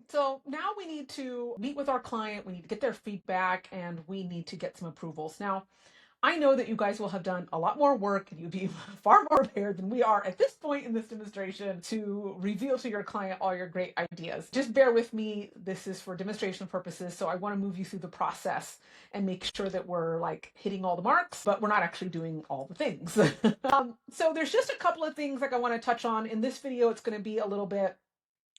So now we need to meet with our client, we need to get their feedback, and we need to get some approvals. Now, I know that you guys will have done a lot more work and you'd be far more prepared than we are at this point in this demonstration to reveal to your client all your great ideas. Just bear with me. This is for demonstration purposes. So I want to move you through the process and make sure that we're like hitting all the marks, but we're not actually doing all the things. So there's just a couple of things like I want to touch on in this video. It's going to be a little bit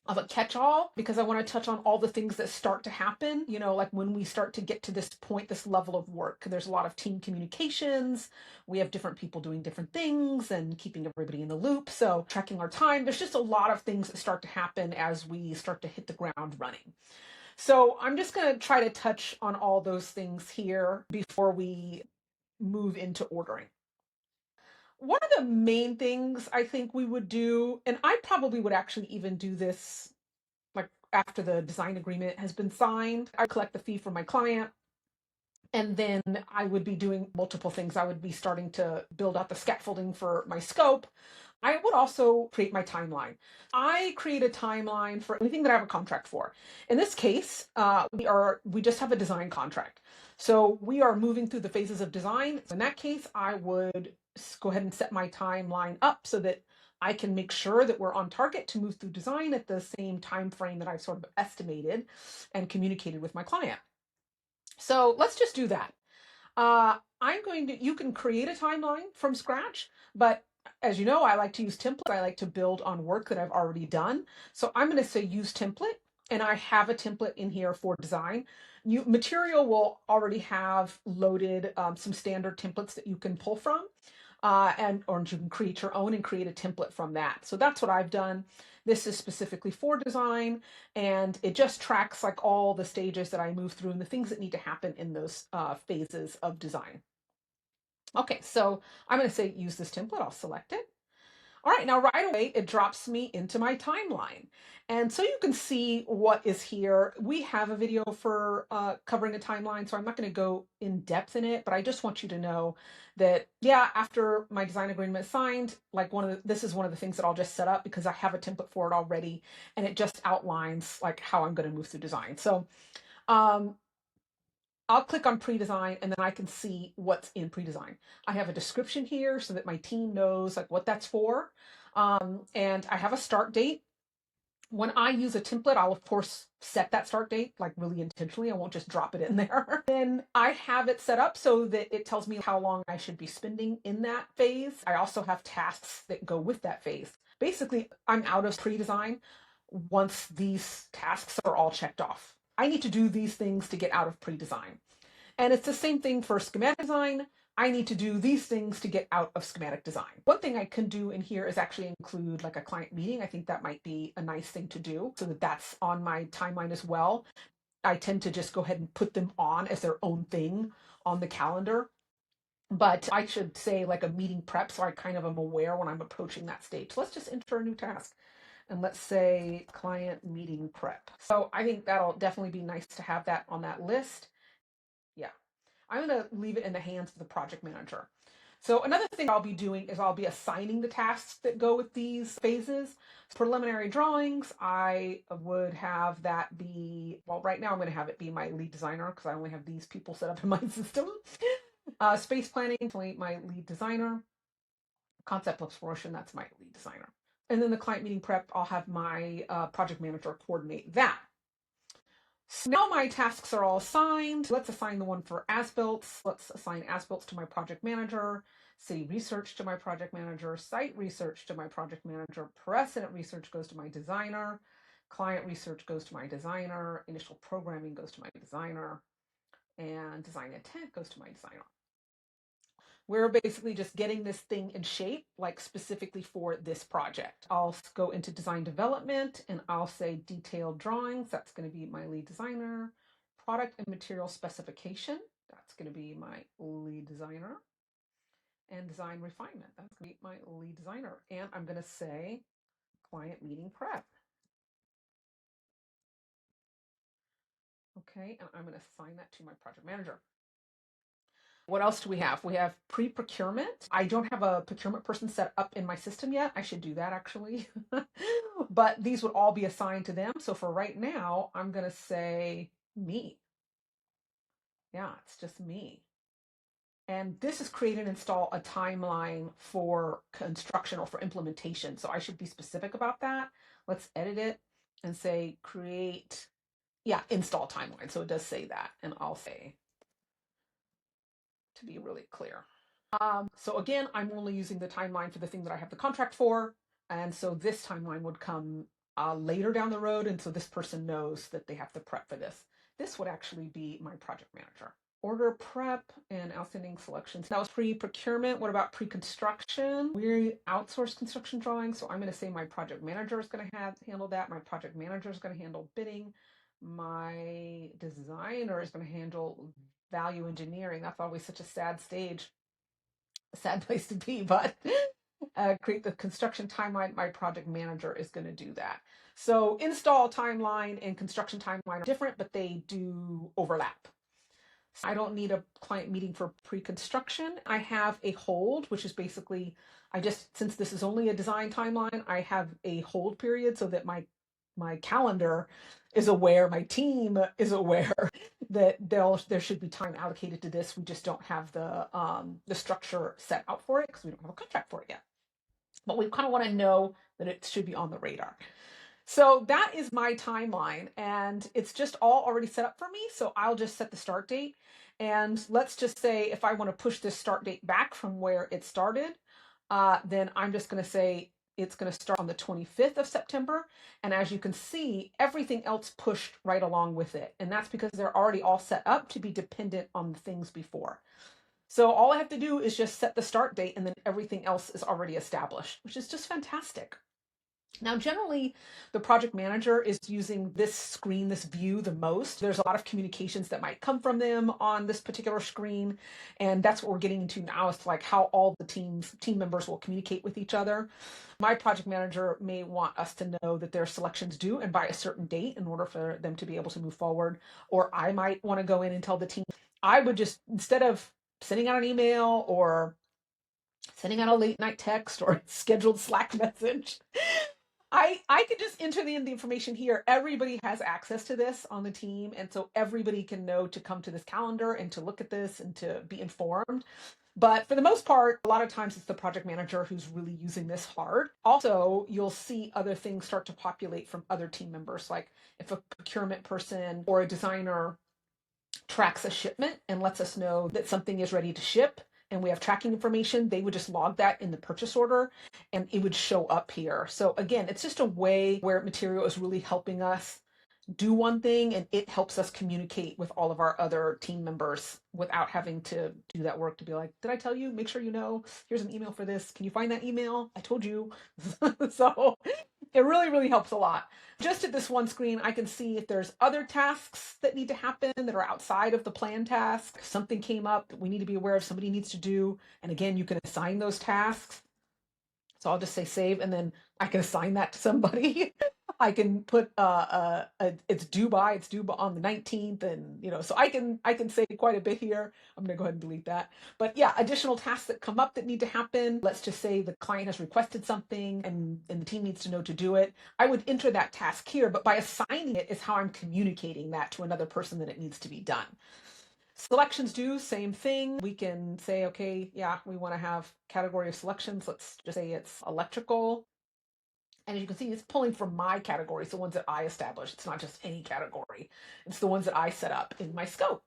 of a catch-all because I want to touch on all the things that start to happen, like when we start to get to this point, this level of work. There's a lot of team communications. We have different people doing different things and keeping everybody in the loop. So tracking our time, there's just a lot of things that start to happen as we start to hit the ground running. So I'm just going to try to touch on all those things here before we move into ordering. One of the main things I think we would do, and I probably would actually even do this like after the design agreement has been signed, I collect the fee from my client. And then I would be doing multiple things. I would be starting to build out the scaffolding for my scope. I would also create my timeline. I create a timeline for anything that I have a contract for. In this case, we just have a design contract. So we are moving through the phases of design. In that case, I would go ahead and set my timeline up so that I can make sure that we're on target to move through design at the same time frame that I've sort of estimated and communicated with my client. So let's just do that. You can create a timeline from scratch, but as you know, I like to use templates. I like to build on work that I've already done. So I'm going to say use template, and I have a template in here for design. Material will already have loaded some standard templates that you can pull from. Or you can create your own and create a template from that. So that's what I've done. This is specifically for design, and it just tracks like all the stages that I move through and the things that need to happen in those phases of design. Okay, so I'm going to say use this template. I'll select it. All right, now right away, it drops me into my timeline. And so you can see what is here. We have a video for covering a timeline, so I'm not going to go in depth in it, but I just want you to know that, yeah, after my design agreement is signed, like this is one of the things that I'll just set up because I have a template for it already, and it just outlines like how I'm going to move through design. So um, I'll click on pre-design and then I can see what's in pre-design. I have a description here so that my team knows like what that's for. And I have a start date. When I use a template, I'll of course set that start date like really intentionally. I won't just drop it in there. Then I have it set up so that it tells me how long I should be spending in that phase. I also have tasks that go with that phase. Basically, I'm out of pre-design once these tasks are all checked off. I need to do these things to get out of pre-design. And it's the same thing for schematic design. I need to do these things to get out of schematic design. One thing I can do in here is actually include like a client meeting. I think that might be a nice thing to do so that that's on my timeline as well. I tend to just go ahead and put them on as their own thing on the calendar. But I should say like a meeting prep so I kind of am aware when I'm approaching that stage. So let's just enter a new task. And let's say client meeting prep. So I think that'll definitely be nice to have that on that list. Yeah. I'm going to leave it in the hands of the project manager. So another thing I'll be doing is I'll be assigning the tasks that go with these phases. Preliminary drawings, I would have that be, well, right now I'm going to have it be my lead designer because I only have these people set up in my system. Space planning, my lead designer. Concept exploration, that's my lead designer. And then the client meeting prep, I'll have my project manager coordinate that. So now my tasks are all assigned. Let's assign the one for as-built. Let's assign as-built to my project manager, city research to my project manager, site research to my project manager, precedent research goes to my designer, client research goes to my designer, initial programming goes to my designer, and design intent goes to my designer. We're basically just getting this thing in shape, like specifically for this project. I'll go into design development and I'll say detailed drawings. That's going to be my lead designer. Product and material specification. That's going to be my lead designer. And design refinement. That's going to be my lead designer. And I'm going to say client meeting prep. Okay, and I'm going to assign that to my project manager. What else do we have? We have pre-procurement. I don't have a procurement person set up in my system yet. I should do that actually. But these would all be assigned to them. So for right now, I'm going to say me. Yeah, it's just me. And this is create and install a timeline for construction or for implementation. So I should be specific about that. Let's edit it and say create, yeah, install timeline. So it does say that. And I'll say to be really clear. So again, I'm only using the timeline for the thing that I have the contract for. And so this timeline would come later down the road. And so this person knows that they have to prep for this. This would actually be my project manager. Order prep and outstanding selections. That was pre-procurement. What about pre-construction? We outsource construction drawing. So I'm going to say my project manager is going to handle that. My project manager is going to handle bidding. My designer is going to handle value engineering. That's always such a sad stage, a sad place to be, but create the construction timeline. My project manager is going to do that. So install timeline and construction timeline are different, but they do overlap. I don't need a client meeting for pre-construction. I have a hold, which is basically, since this is only a design timeline, I have a hold period so that my calendar is aware, my team is aware that there should be time allocated to this. We just don't have the structure set out for it because we don't have a contract for it yet. But we kind of want to know that it should be on the radar. So that is my timeline, and it's just all already set up for me. So I'll just set the start date. And let's just say if I want to push this start date back from where it started, then I'm just going to say it's going to start on the 25th of September. And as you can see, everything else pushed right along with it. And that's because they're already all set up to be dependent on the things before. So all I have to do is just set the start date, and then everything else is already established, which is just fantastic. Now, generally, the project manager is using this screen, this view the most. There's a lot of communications that might come from them on this particular screen. And that's what we're getting into now. It's like how all the team members will communicate with each other. My project manager may want us to know that their selection's due and by a certain date in order for them to be able to move forward. Or I might want to go in and tell the team, I would just, instead of sending out an email or sending out a late night text or scheduled Slack message, I could just enter the information here. Everybody has access to this on the team. And so everybody can know to come to this calendar and to look at this and to be informed. But for the most part, a lot of times it's the project manager who's really using this hard. Also, you'll see other things start to populate from other team members. Like if a procurement person or a designer tracks a shipment and lets us know that something is ready to ship, and we have tracking information, they would just log that in the purchase order and it would show up here. So again, it's just a way where Materio is really helping us do one thing, and it helps us communicate with all of our other team members without having to do that work to be like, did I tell you? Make sure you know, here's an email for this. Can you find that email? I told you. So it really, really helps a lot. Just at this one screen, I can see if there's other tasks that need to happen that are outside of the plan task. Something came up that we need to be aware of, somebody needs to do. And again, you can assign those tasks. So I'll just say save, and then I can assign that to somebody. I can put it's due on the 19th, and so I can say quite a bit here. I'm gonna go ahead and delete that. But yeah, additional tasks that come up that need to happen. Let's just say the client has requested something and the team needs to know to do it. I would enter that task here, but by assigning it is how I'm communicating that to another person that it needs to be done. Selections due, same thing. We can say, okay, yeah, we want to have category of selections. Let's just say it's electrical. And as you can see, it's pulling from my categories, the ones that I established. It's not just any category. It's the ones that I set up in my scope.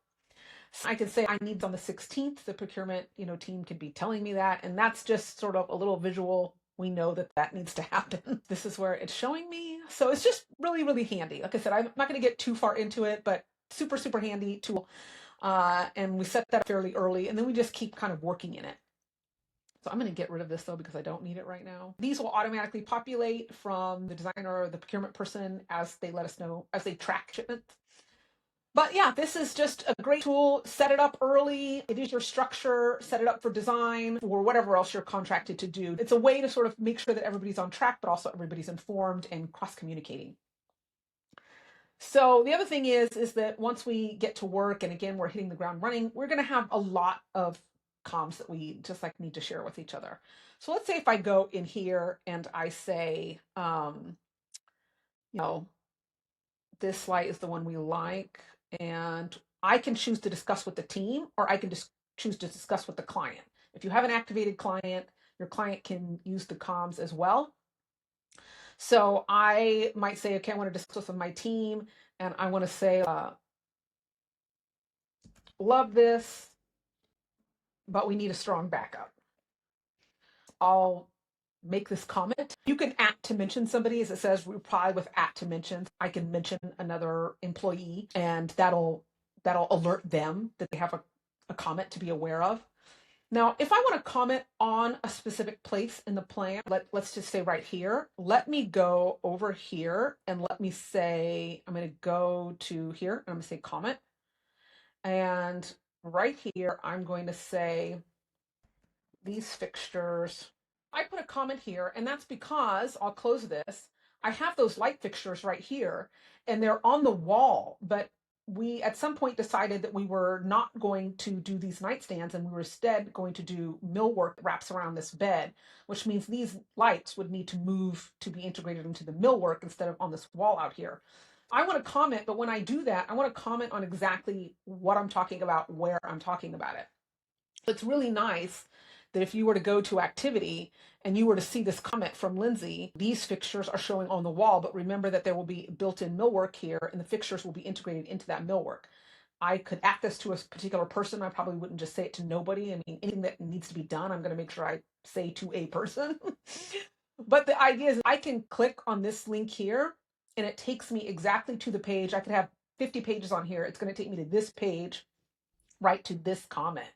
So I can say I need on the 16th. The procurement, team could be telling me that. And that's just sort of a little visual. We know that that needs to happen. This is where it's showing me. So it's just really, really handy. Like I said, I'm not going to get too far into it, but super, super handy tool. And we set that fairly early, and then we just keep kind of working in it. So I'm going to get rid of this though, because I don't need it right now. These will automatically populate from the designer or the procurement person as they let us know, as they track shipments. But yeah, this is just a great tool. Set it up early. It is your structure. Set it up for design or whatever else you're contracted to do. It's a way to sort of make sure that everybody's on track, but also everybody's informed and cross-communicating. So the other thing is that once we get to work, and again, we're hitting the ground running, we're going to have a lot of comms that we just like need to share with each other. So let's say if I go in here and I say, you know, this slide is the one we like, and I can choose to discuss with the team, or I can just choose to discuss with the client. If you have an activated client, your client can use the comms as well. So I might say, okay, I want to discuss with my team, and I want to say, love this, but we need a strong backup. I'll make this comment. You can to mention somebody, as it says, reply with to mention. I can mention another employee, and that'll alert them that they have a comment to be aware of. Now, if I want to comment on a specific place in the plan, let's just say right here, let me go over here and let me say, I'm going to go to here and I'm going to say comment. And right here, I'm going to say these fixtures. I put a comment here, and that's because I'll close this. I have those light fixtures right here, and they're on the wall, but we at some point decided that we were not going to do these nightstands, and we were instead going to do millwork that wraps around this bed, which means these lights would need to move to be integrated into the millwork instead of on this wall out here. I want to comment, but when I do that, I want to comment on exactly what I'm talking about, where I'm talking about it. It's really nice that if you were to go to activity and you were to see this comment from Lindsay, these fixtures are showing on the wall, but remember that there will be built-in millwork here and the fixtures will be integrated into that millwork. I could act this to a particular person. I probably wouldn't just say it to nobody. I mean, anything that needs to be done, I'm going to make sure I say to a person. But the idea is I can click on this link here and it takes me exactly to the page. I could have 50 pages on here. It's going to take me to this page, right to this comment.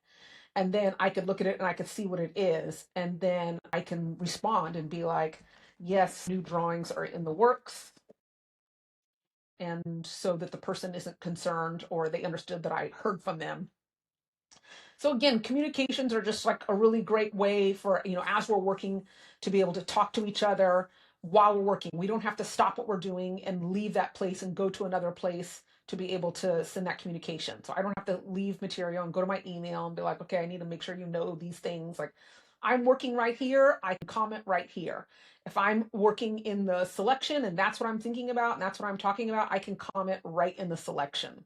And then I could look at it and I could see what it is. And then I can respond and be like, yes, new drawings are in the works. And so that the person isn't concerned or they understood that I heard from them. So again, communications are just like a really great way for, as we're working to be able to talk to each other while we're working. We don't have to stop what we're doing and leave that place and go to another place to be able to send that communication. So I don't have to leave Materio and go to my email and be like, okay, I need to make sure you know these things. Like I'm working right here, I can comment right here. If I'm working in the selection and that's what I'm thinking about and that's what I'm talking about, I can comment right in the selection.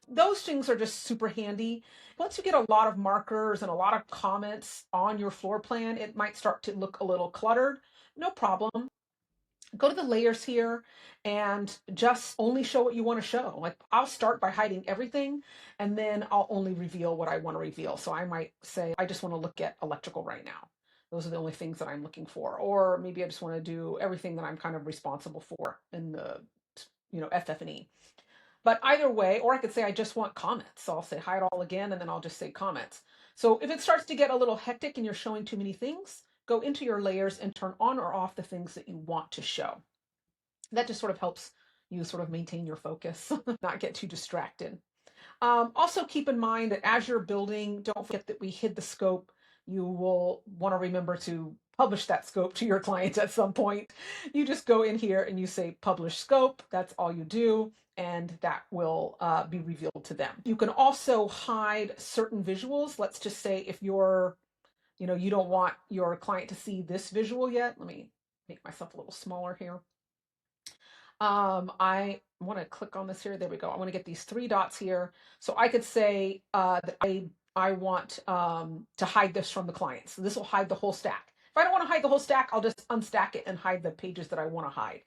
Those things are just super handy. Once you get a lot of markers and a lot of comments on your floor plan, it might start to look a little cluttered. No problem. Go to the layers here and just only show what you want to show. Like I'll start by hiding everything and then I'll only reveal what I want to reveal. So I might say, I just want to look at electrical right now. Those are the only things that I'm looking for. Or maybe I just want to do everything that I'm kind of responsible for in the, FF&E. But either way, or I could say I just want comments. So I'll say hide all again, and then I'll just say comments. So if it starts to get a little hectic and you're showing too many things, go into your layers and turn on or off the things that you want to show. That just sort of helps you sort of maintain your focus, not get too distracted. Also keep in mind that as you're building, don't forget that we hid the scope. You will want to remember to publish that scope to your clients at some point. You just go in here and you say publish scope. That's all you do. And that will be revealed to them. You can also hide certain visuals. Let's just say if you're, you don't want your client to see this visual yet. Let me make myself a little smaller here. I want to click on this here. There we go. I want to get these 3 dots here. So I could say that I want to hide this from the client. So this will hide the whole stack. If I don't want to hide the whole stack, I'll just unstack it and hide the pages that I want to hide.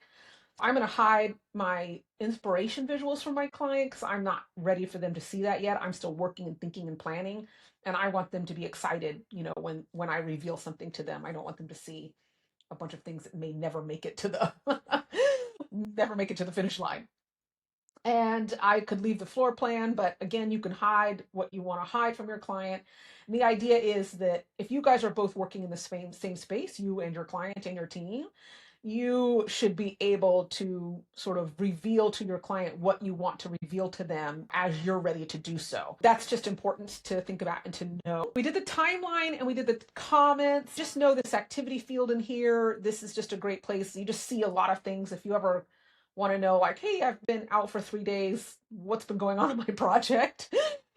I'm going to hide my inspiration visuals from my client because I'm not ready for them to see that yet. I'm still working and thinking and planning, and I want them to be excited, when I reveal something to them. I don't want them to see a bunch of things that may never make it to the never make it to the finish line. And I could leave the floor plan, but again, you can hide what you want to hide from your client. And the idea is that if you guys are both working in the same space, you and your client and your team, you should be able to sort of reveal to your client what you want to reveal to them as you're ready to do so. That's just important to think about and to know. We did the timeline and we did the comments. Just know this activity field in here. This is just a great place. You just see a lot of things. If you ever want to know like, hey, I've been out for 3 days. What's been going on in my project?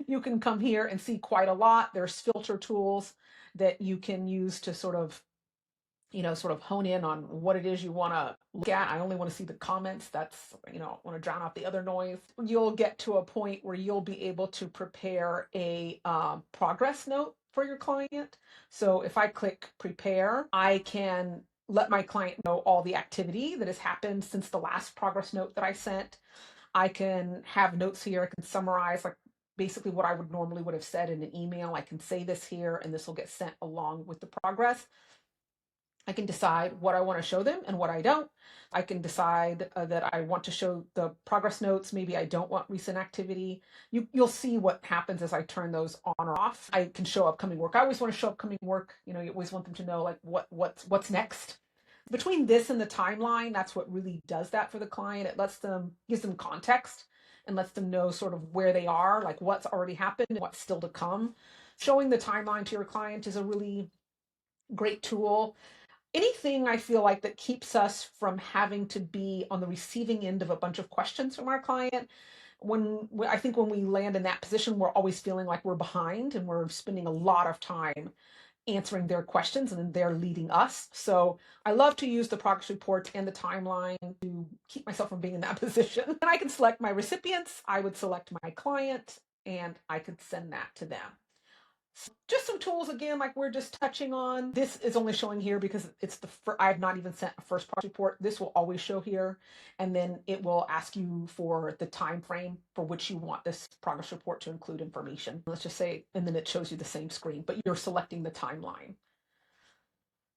You can come here and see quite a lot. There's filter tools that you can use to sort of sort of hone in on what it is you want to look at. I only want to see the comments. That's, want to drown out the other noise. You'll get to a point where you'll be able to prepare a progress note for your client. So if I click prepare, I can let my client know all the activity that has happened since the last progress note that I sent. I can have notes here. I can summarize like basically what I would have said in an email. I can say this here and this will get sent along with the progress. I can decide what I want to show them and what I don't. I can decide that I want to show the progress notes. Maybe I don't want recent activity. You'll see what happens as I turn those on or off. I can show upcoming work. I always want to show upcoming work. You always want them to know like what's next. Between this and the timeline, that's what really does that for the client. It gives them context and lets them know sort of where they are, like what's already happened and what's still to come. Showing the timeline to your client is a really great tool. Anything I feel like that keeps us from having to be on the receiving end of a bunch of questions from our client. I think when we land in that position, we're always feeling like we're behind and we're spending a lot of time answering their questions and then they're leading us. So I love to use the progress reports and the timeline to keep myself from being in that position. And I can select my recipients, I would select my client, and I could send that to them. Just some tools again, like we're just touching on. This is only showing here because it's I have not even sent a first progress report. This will always show here, and then it will ask you for the time frame for which you want this progress report to include information. Let's just say, and then it shows you the same screen, but you're selecting the timeline.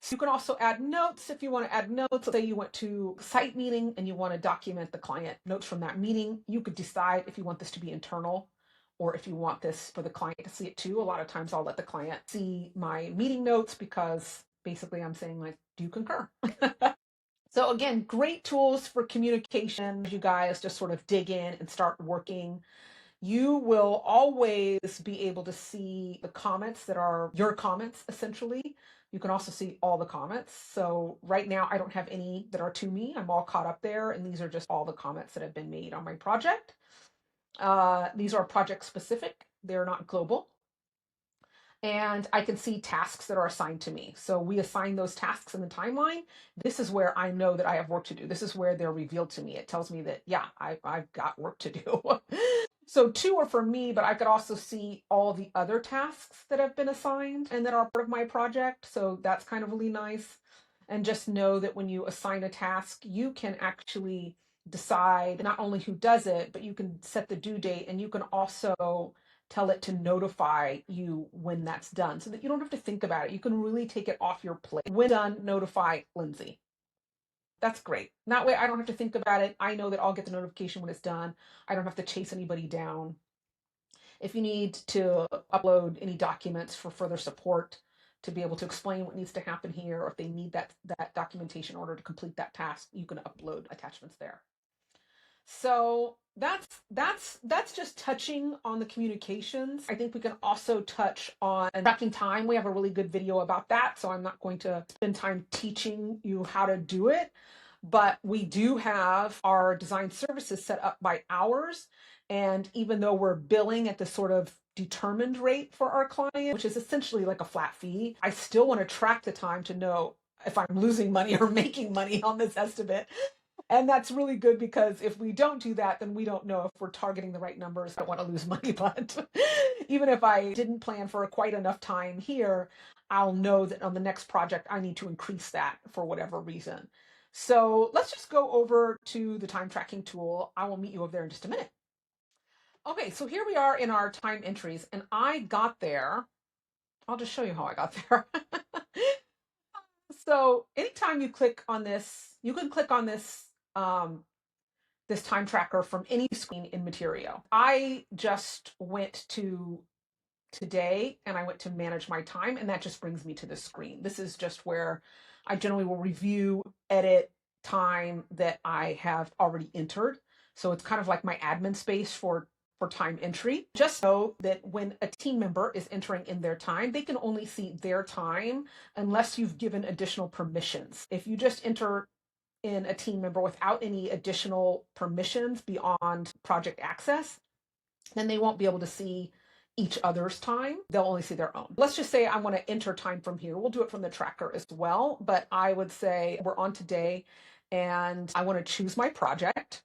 So you can also add notes if you want to add notes. Let's say you went to a site meeting and you want to document the client notes from that meeting. You could decide if you want this to be internal or if you want this for the client to see it too. A lot of times I'll let the client see my meeting notes because basically I'm saying like, do you concur? So again, great tools for communication. You guys just sort of dig in and start working. You will always be able to see the comments that are your comments, essentially. You can also see all the comments. So right now, I don't have any that are to me. I'm all caught up there. And these are just all the comments that have been made on my project. These are project specific. They're not global. And I can see tasks that are assigned to me. So we assign those tasks in the timeline. This is where I know that I have work to do. This is where they're revealed to me. It tells me that, yeah, I've got work to do. So 2 are for me, but I could also see all the other tasks that have been assigned and that are part of my project. So that's kind of really nice. And just know that when you assign a task, you can actually decide not only who does it, but you can set the due date and you can also tell it to notify you when that's done so that you don't have to think about it. You can really take it off your plate. When done, notify Lindsay. That's great. That way I don't have to think about it. I know that I'll get the notification when it's done. I don't have to chase anybody down. If you need to upload any documents for further support to be able to explain what needs to happen here, or if they need that documentation in order to complete that task, you can upload attachments there. So that's just touching on the communications. I think we can also touch on tracking time. We have a really good video about that, so I'm not going to spend time teaching you how to do it, but we do have our design services set up by hours. And even though we're billing at the sort of determined rate for our client, which is essentially like a flat fee, I still want to track the time to know if I'm losing money or making money on this estimate. And that's really good because if we don't do that, then we don't know if we're targeting the right numbers. I don't want to lose money, but even if I didn't plan for quite enough time here, I'll know that on the next project, I need to increase that for whatever reason. So let's just go over to the time tracking tool. I will meet you over there in just a minute. Okay, so here we are in our time entries, and I got there. I'll just show you how I got there. So anytime you click on this, you can click on this this time tracker from any screen in Materio. I just went to today and I went to manage my time, and that just brings me to this screen. This is just where I generally will review, edit time that I have already entered. So it's kind of like my admin space for time entry. Just know that when a team member is entering in their time, they can only see their time unless you've given additional permissions. If you just enter in a team member without any additional permissions beyond project access, then they won't be able to see each other's time. They'll only see their own. Let's just say I want to enter time from here. We'll do it from the tracker as well, but I would say we're on today and I want to choose my project.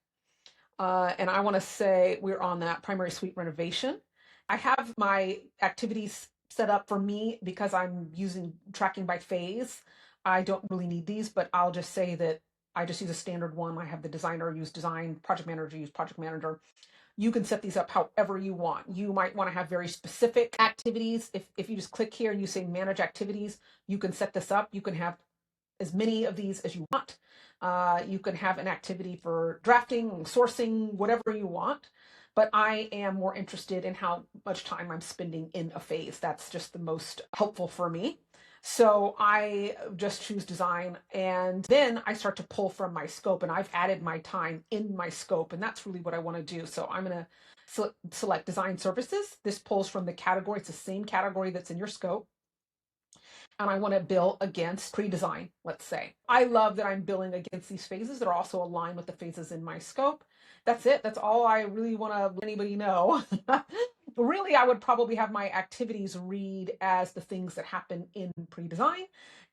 And I want to say we're on that primary suite renovation. I have my activities set up for me because I'm using tracking by phase. I don't really need these, but I'll just say that I just use a standard one. I have the designer use design, project manager use project manager. You can set these up however you want. You might want to have very specific activities. If you just click here and you say manage activities, you can set this up. You can have as many of these as you want. You can have an activity for drafting, sourcing, whatever you want. But I am more interested in how much time I'm spending in a phase. That's just the most helpful for me. So I just choose design, and then I start to pull from my scope, and I've added my time in my scope, and that's really what I want to do. So I'm going to select design services. This pulls from the category. It's the same category that's in your scope. And I want to bill against pre-design, let's say. I love that I'm billing against these phases that are also aligned with the phases in my scope. That's it. That's all I really want to let anybody know. Really, I would probably have my activities read as the things that happen in pre-design,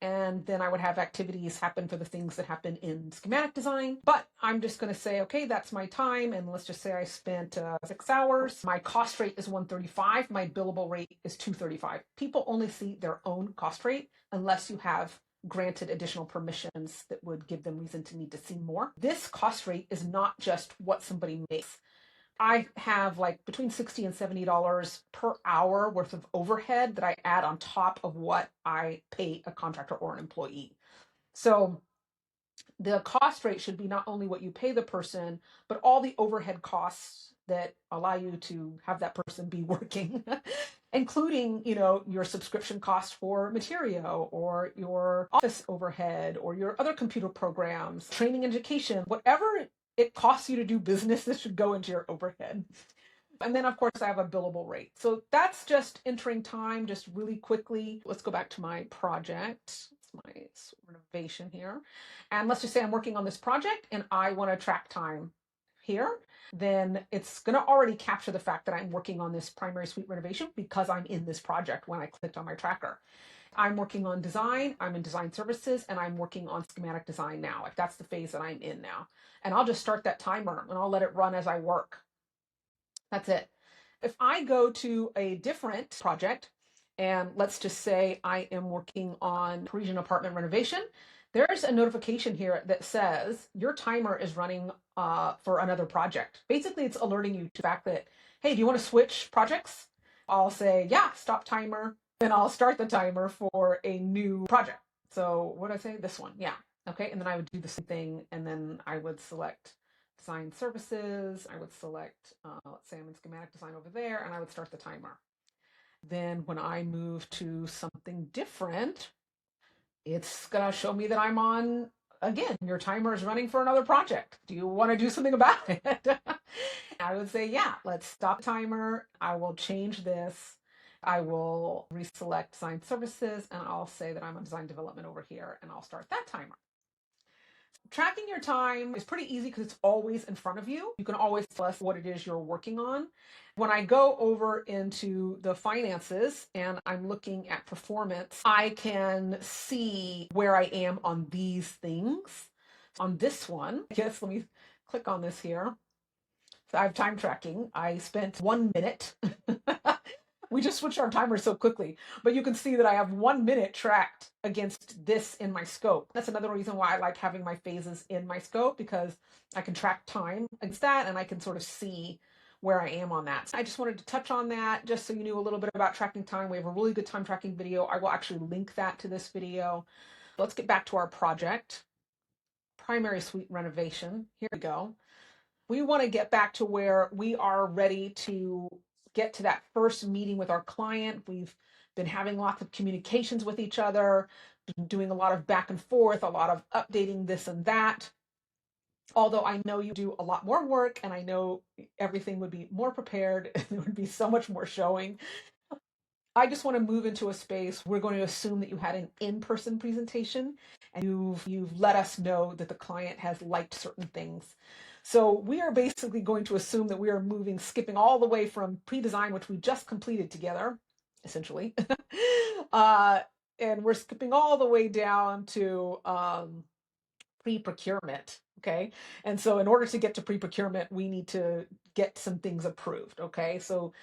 and then I would have activities happen for the things that happen in schematic design. But I'm just going to say, okay, that's my time, and let's just say I spent 6 hours. My cost rate is $135. My billable rate is $235. People only see their own cost rate unless you have granted additional permissions that would give them reason to need to see more. This cost rate is not just what somebody makes. I have like between $60 and $70 per hour worth of overhead that I add on top of what I pay a contractor or an employee. So the cost rate should be not only what you pay the person, but all the overhead costs that allow you to have that person be working, including, your subscription cost for Materio or your office overhead or your other computer programs, training, education, whatever it costs you to do business, this should go into your overhead. And then, of course, I have a billable rate. So that's just entering time just really quickly. Let's go back to my project. It's my renovation here. And let's just say I'm working on this project and I want to track time here. Then it's going to already capture the fact that I'm working on this primary suite renovation because I'm in this project when I clicked on my tracker. I'm working on design, I'm in design services, and I'm working on schematic design now. If that's the phase that I'm in now. And I'll just start that timer and I'll let it run as I work. That's it. If I go to a different project, and let's just say I am working on Parisian apartment renovation, there's a notification here that says your timer is running for another project. Basically, it's alerting you to the fact that, hey, do you want to switch projects? I'll say, yeah, stop timer. Then I'll start the timer for a new project. So what did I say? This one. Yeah. Okay. And then I would do the same thing. And then I would select design services. I would select, let's say I'm in schematic design over there, and I would start the timer. Then when I move to something different, it's going to show me that I'm on, again, your timer is running for another project. Do you want to do something about it? I would say, yeah, let's stop the timer. I will change this. I will reselect design services, and I'll say that I'm on design development over here, and I'll start that timer. Tracking your time is pretty easy because it's always in front of you. You can always tell us what it is you're working on. When I go over into the finances and I'm looking at performance, I can see where I am on these things. On this one, I guess, let me click on this here. So I have time tracking. I spent 1 minute. We just switched our timer so quickly, but you can see that I have 1 minute tracked against this in my scope. That's another reason why I like having my phases in my scope, because I can track time against that and I can sort of see where I am on that. So I just wanted to touch on that just so you knew a little bit about tracking time. We have a really good time tracking video. I will actually link that to this video. Let's get back to our project. Primary suite renovation. Here we go. We want to get back to where we are ready to get to that first meeting with our client. We've been having lots of communications with each other, doing a lot of back and forth, a lot of updating this and that. Although I know you do a lot more work and I know everything would be more prepared, there would be so much more showing. I just want to move into a space. We're going to assume that you had an in-person presentation and you've let us know that the client has liked certain things. So we are basically going to assume that we are skipping all the way from pre-design, which we just completed together, essentially, uh, and we're skipping all the way down to pre-procurement. Okay. And so in order to get to pre-procurement, we need to get some things approved. Okay. So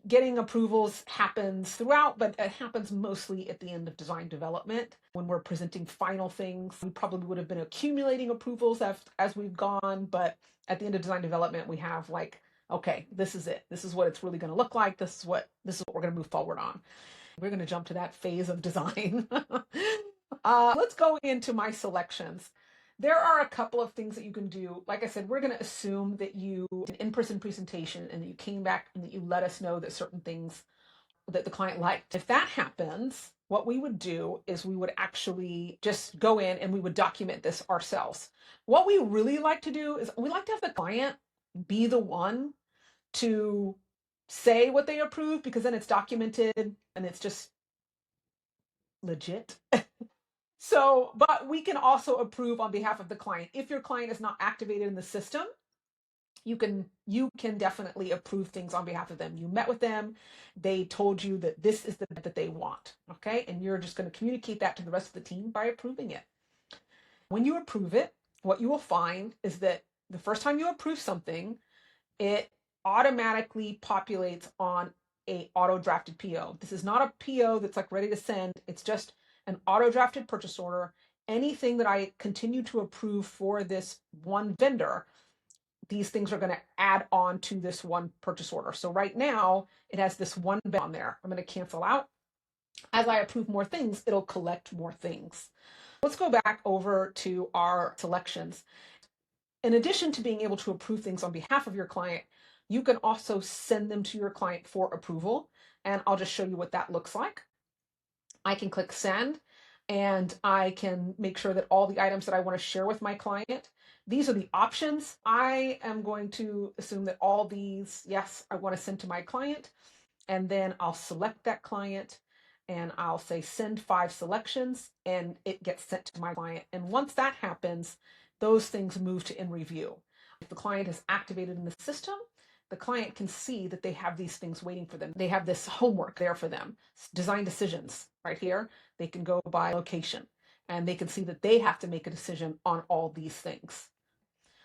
getting approvals happens throughout, but it happens mostly at the end of design development. When we're presenting final things, we probably would have been accumulating approvals as we've gone, but at the end of design development, we have like, okay, this is it. This is what it's really going to look like. This is what we're going to move forward on. We're going to jump to that phase of design. Let's go into my selections. There are a couple of things that you can do. Like I said, we're going to assume that you did an in-person presentation and that you came back and that you let us know that certain things that the client liked. If that happens, what we would do is we would actually just go in and we would document this ourselves. What we really like to do is we like to have the client be the one to say what they approve, because then it's documented and it's just legit. So, but we can also approve on behalf of the client. If your client is not activated in the system, you can definitely approve things on behalf of them. You met with them, they told you that this is the that they want, okay? And you're just going to communicate that to the rest of the team by approving it. When you approve it, what you will find is that the first time you approve something, it automatically populates on a auto drafted PO. This is not a PO that's like ready to send. It's just an auto drafted purchase order. Anything that I continue to approve for this one vendor, these things are going to add on to this one purchase order. So right now it has this one on there. I'm going to cancel out. As I approve more things, it'll collect more things. Let's go back over to our selections. In addition to being able to approve things on behalf of your client, you can also send them to your client for approval. And I'll just show you what that looks like. I can click send and I can make sure that all the items that I want to share with my client, these are the options. I am going to assume that all these, yes, I want to send to my client. And then I'll select that client and I'll say send 5 selections and it gets sent to my client. And once that happens, those things move to in review. If the client is activated in the system, the client can see that they have these things waiting for them. They have this homework there for them. Design decisions right here. They can go by location and they can see that they have to make a decision on all these things.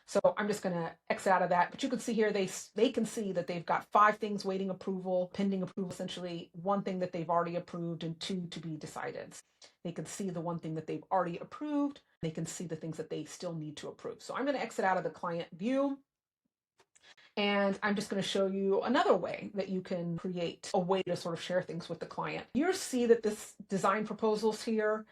So I'm just going to X out of that. But you can see here, they can see that they've got 5 things waiting approval, pending approval, essentially 1 thing that they've already approved and 2 to be decided. They can see the 1 thing that they've already approved. They can see the things that they still need to approve. So I'm going to exit out of the client view. And I'm just going to show you another way that you can create a way to sort of share things with the client. You see that this design proposals here,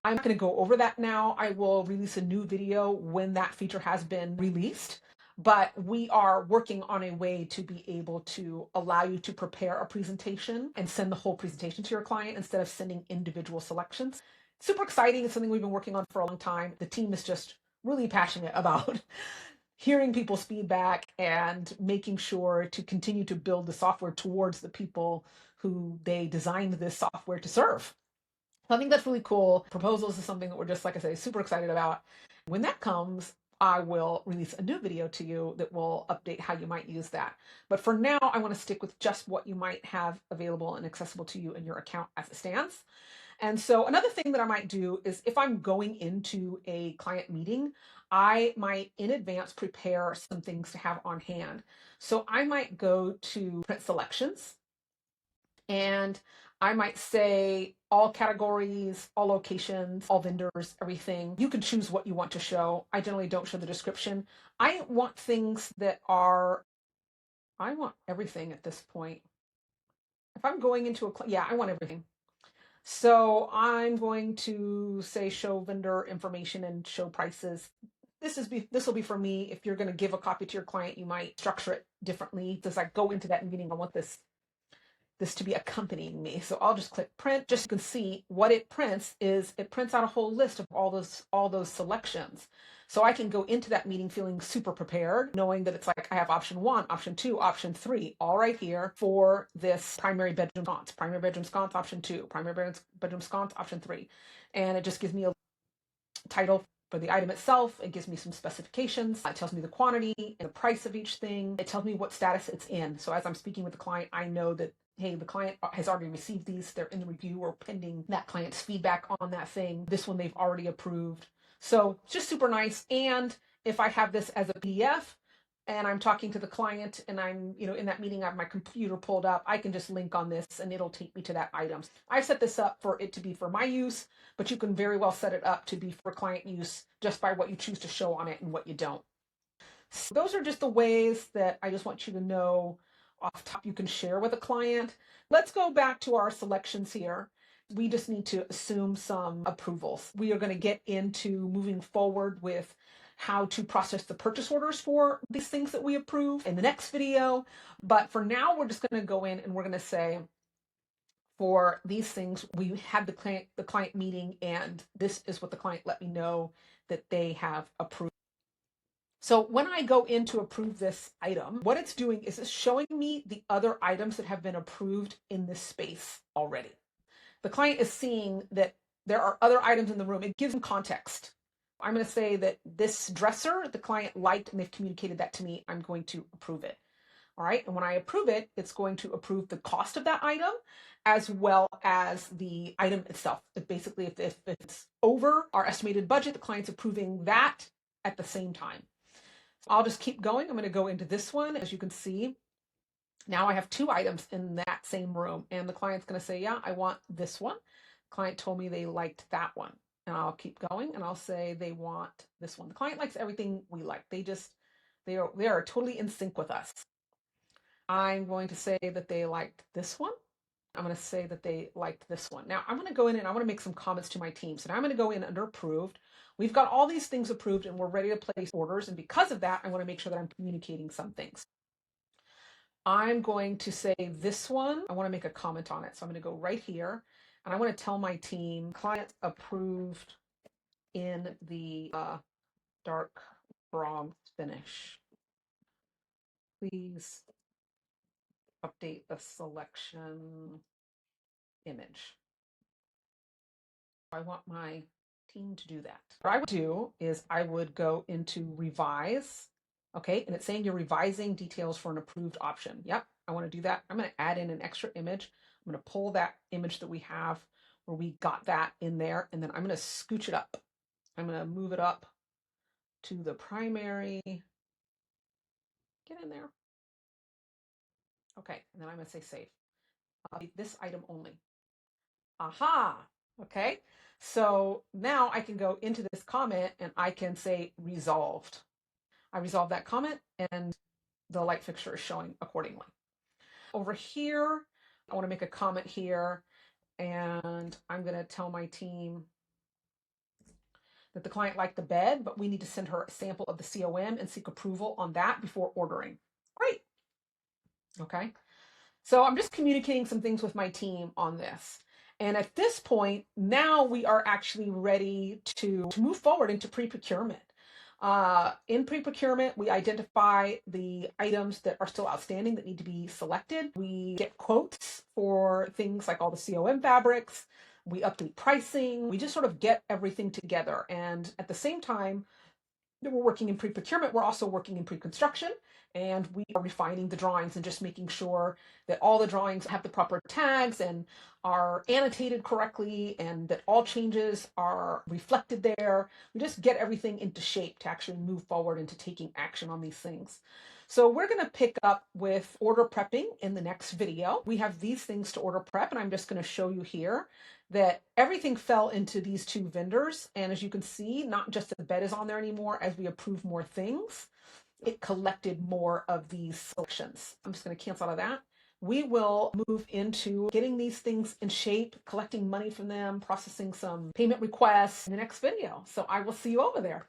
I'm not going to go over that now. I will release a new video when that feature has been released. But we are working on a way to be able to allow you to prepare a presentation and send the whole presentation to your client instead of sending individual selections. Super exciting. It's something we've been working on for a long time. The team is just really passionate about hearing people's feedback and making sure to continue to build the software towards the people who they designed this software to serve. So I think that's really cool. Proposals is something that we're just, like I say, super excited about. When that comes, I will release a new video to you that will update how you might use that. But for now, I want to stick with just what you might have available and accessible to you in your account as it stands. And so another thing that I might do is if I'm going into a client meeting, I might in advance prepare some things to have on hand. So I might go to print selections and I might say all categories, all locations, all vendors, everything. You can choose what you want to show. I generally don't show the description. I want things that are, I want everything at this point. If I'm going into I want everything. So I'm going to say show vendor information and show prices. This will be for me. If you're going to give a copy to your client, you might structure it differently. Does I go into that meeting? I want this to be accompanying me. So I'll just click print. Just so you can see what it prints is it prints out a whole list of all those selections. So I can go into that meeting feeling super prepared, knowing that it's like I have option 1, option 2, option 3, all right here for this primary bedroom sconce, option 2, primary bedroom sconce, option 3. And it just gives me a title for the item itself. It gives me some specifications. It tells me the quantity and the price of each thing. It tells me what status it's in. So as I'm speaking with the client, I know that, hey, the client has already received these. They're in the review or pending that client's feedback on that thing. This one they've already approved. So it's just super nice. And if I have this as a PDF and I'm talking to the client and I'm, in that meeting, I have my computer pulled up, I can just link on this and it'll take me to that item. I've set this up for it to be for my use, but you can very well set it up to be for client use just by what you choose to show on it and what you don't. So those are just the ways that I just want you to know off top you can share with a client. Let's go back to our selections here. We just need to assume some approvals. We are going to get into moving forward with how to process the purchase orders for these things that we approve in the next video. But for now, we're just going to go in and we're going to say, for these things, we had the client meeting, and this is what the client let me know that they have approved. So when I go in to approve this item, what it's doing is it's showing me the other items that have been approved in this space already. The client is seeing that there are other items in the room. It gives them context. I'm going to say that this dresser, the client liked, and they've communicated that to me. I'm going to approve it. All right. And when I approve it, it's going to approve the cost of that item as well as the item itself. Basically, if it's over our estimated budget, the client's approving that at the same time. So I'll just keep going. I'm going to go into this one. As you can see, now I have 2 items in that same room, and the client's going to say, yeah, I want this one. The client told me they liked that one. And I'll keep going and I'll say they want this one. The client likes everything we like. They are totally in sync with us. I'm going to say that they liked this one. I'm going to say that they liked this one. Now I'm going to go in and I want to make some comments to my team. So now I'm going to go in under approved. We've got all these things approved and we're ready to place orders. And because of that, I want to make sure that I'm communicating some things. I'm going to say this one, I want to make a comment on it. So I'm going to go right here and I want to tell my team, client approved in the dark bronze finish. Please update the selection image. I want my team to do that. What I would do is I would go into revise. Okay, and it's saying you're revising details for an approved option. Yep, I want to do that. I'm going to add in an extra image. I'm going to pull that image that we have where we got that in there, and then I'm going to scooch it up. I'm going to move it up to the primary. Get in there. Okay, and then I'm going to say save. This item only. Aha, okay. So now I can go into this comment and I can say resolved. I resolved that comment and the light fixture is showing accordingly. Over here, I want to make a comment here and I'm going to tell my team that the client liked the bed, but we need to send her a sample of the C.O.M and seek approval on that before ordering. Great. Okay. So I'm just communicating some things with my team on this. And at this point, now we are actually ready to move forward into pre-procurement. In pre-procurement, we identify the items that are still outstanding that need to be selected. We get quotes for things like all the C.O.M fabrics. We update pricing. We just sort of get everything together. And at the same time that we're working in pre-procurement, we're also working in pre-construction, and we are refining the drawings and just making sure that all the drawings have the proper tags and are annotated correctly and that all changes are reflected there. We just get everything into shape to actually move forward into taking action on these things. So we're going to pick up with order prepping in the next video. We have these things to order prep, and I'm just going to show you here that everything fell into these 2 vendors. And as you can see, not just the bed is on there anymore. As we approve more things, it collected more of these selections. I'm just going to cancel out of that. We will move into getting these things in shape, collecting money from them, processing some payment requests in the next video. So I will see you over there.